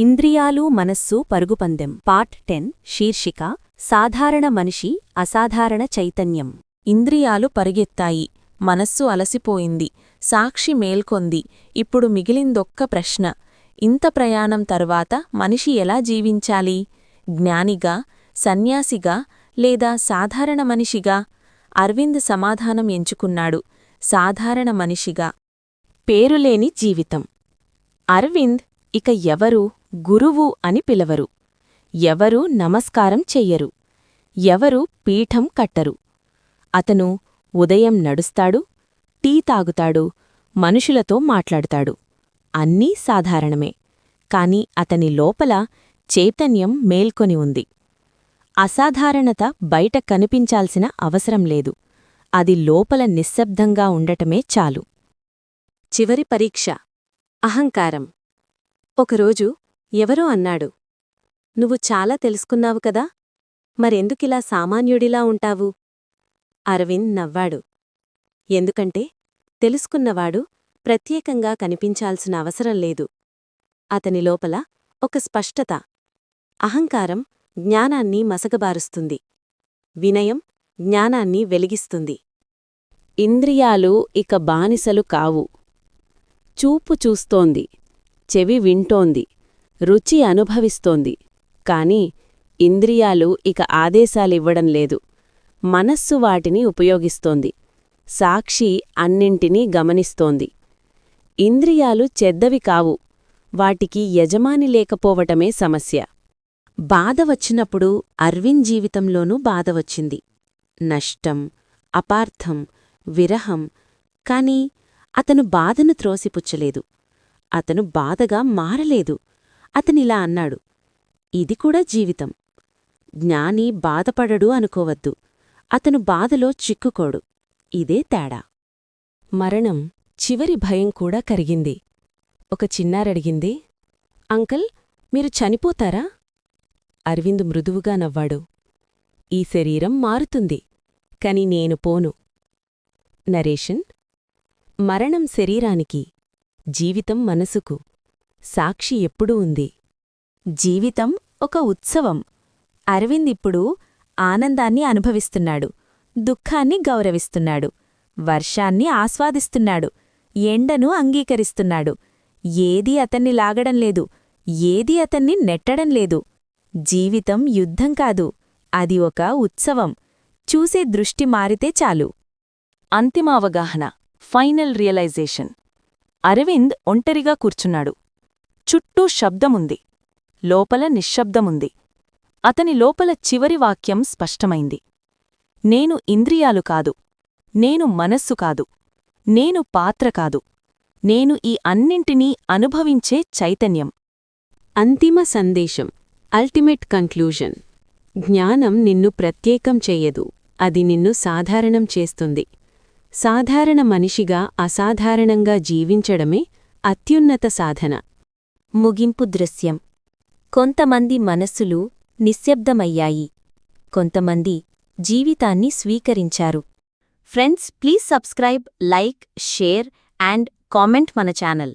ఇంద్రియాలు మనస్సు పరుగుపందెం పార్ట్ 10 శీర్షిక సాధారణ మనిషి అసాధారణ చైతన్యం. ఇంద్రియాలు పరిగెత్తాయి, మనస్సు అలసిపోయింది, సాక్షి మేల్కొంది. ఇప్పుడు మిగిలిందొక్క ప్రశ్న. ఇంత ప్రయాణం తర్వాత మనిషి ఎలా జీవించాలి? జ్ఞానిగా, సన్యాసిగా లేదా సాధారణ మనిషిగా? అరవింద్ సమాధానం ఎంచుకున్నాడు, సాధారణ మనిషిగా. పేరులేని జీవితం. అరవింద్ ఇక ఎవరు గురువు అని పిలవరు. ఎవరూ నమస్కారం చెయ్యరు. ఎవరూ పీఠం కట్టరు. అతను ఉదయం నడుస్తాడు, టీ తాగుతాడు, మనుషులతో మాట్లాడతాడు. అన్నీ సాధారణమే. కాని అతని లోపల చైతన్యం మేల్కొని ఉంది. అసాధారణత బయట కనిపించాల్సిన అవసరం లేదు. అది లోపల నిశ్శబ్దంగా ఉండటమే చాలు. చివరి పరీక్ష. అహంకారం. ఒకరోజు ఎవరో అన్నాడు, నువ్వు చాలా తెలుసుకున్నావు కదా, మరెందుకిలా సామాన్యుడిలా ఉంటావు? అరవింద్ నవ్వాడు. ఎందుకంటే తెలుసుకున్నవాడు ప్రత్యేకంగా కనిపించాల్సిన అవసరం లేదు. అతని లోపల ఒక స్పష్టత. అహంకారం జ్ఞానాన్ని మసకబారుస్తుంది. వినయం జ్ఞానాన్ని వెలిగిస్తుంది. ఇంద్రియాలు ఇక బానిసలు కావు. చూపు చూస్తోంది, చెవి వింటోంది, రుచి అనుభవిస్తోంది. కాని ఇంద్రియాలు ఇక ఆదేశాలివ్వడం లేదు. మనస్సు వాటిని ఉపయోగిస్తోంది. సాక్షి అన్నింటినీ గమనిస్తోంది. ఇంద్రియాలు చెడ్డవి కావు, వాటికి యజమాని లేకపోవటమే సమస్య. బాధ వచ్చినప్పుడు అరవింద్ జీవితంలోనూ బాధ వచ్చింది. నష్టం, అపార్థం, విరహం. కాని అతను బాధను త్రోసిపుచ్చలేదు. అతను బాధగా మారలేదు. అతనిలా అన్నాడు, ఇది కూడా జీవితం. జ్ఞాని బాధపడడు అనుకోవద్దు. అతను బాధలో చిక్కుకోడు. ఇదే తేడా. మరణం చివరి భయం కూడా కరిగింది. ఒక చిన్నారడిగింది, అంకల్, మీరు చనిపోతారా? అరవింద్ మృదువుగా నవ్వాడు. ఈ శరీరం మారుతుంది, కాని నేను పోను. నరేషన్. మరణం శరీరానికి, జీవితం మనసుకు. సాక్షి ఎప్పుడూ ఉంది. జీవితం ఒక ఉత్సవం. అరవింద్ ఇప్పుడు ఆనందాన్ని అనుభవిస్తున్నాడు, దుఃఖాన్ని గౌరవిస్తున్నాడు, వర్షాన్ని ఆస్వాదిస్తున్నాడు, ఎండను అంగీకరిస్తున్నాడు. ఏదీ అతన్ని లాగడం లేదు, ఏదీ అతన్ని నెట్టడం లేదు. జీవితం యుద్ధం కాదు, అది ఒక ఉత్సవం. చూసే దృష్టి మారితే చాలు. అంతిమ అవగాహన, ఫైనల్ రియలైజేషన్. అరవింద్ ఒంటరిగా కూర్చున్నాడు. చుట్టూ శబ్దముంది, లోపల నిశ్శబ్దముంది. అతని లోపల చివరి వాక్యం స్పష్టమైంది. నేను ఇంద్రియాలు కాదు, నేను మనస్సు కాదు, నేను పాత్ర కాదు, నేను ఈ అన్నింటినీ అనుభవించే చైతన్యం. అంతిమ సందేశం, అల్టిమేట్ కంక్లూజన్. జ్ఞానం నిన్ను ప్రత్యేకం చెయ్యదు, అది నిన్ను సాధారణం చేస్తుంది. సాధారణ మనిషిగా అసాధారణంగా జీవించడమే అత్యున్నత సాధన. ముగింపు దృశ్యం. కొంతమంది మనస్సులు నిశ్శబ్దమయ్యాయి, కొంతమంది జీవితాన్ని స్వీకరించారు. Friends, please subscribe, like, share and comment మన ఛానల్.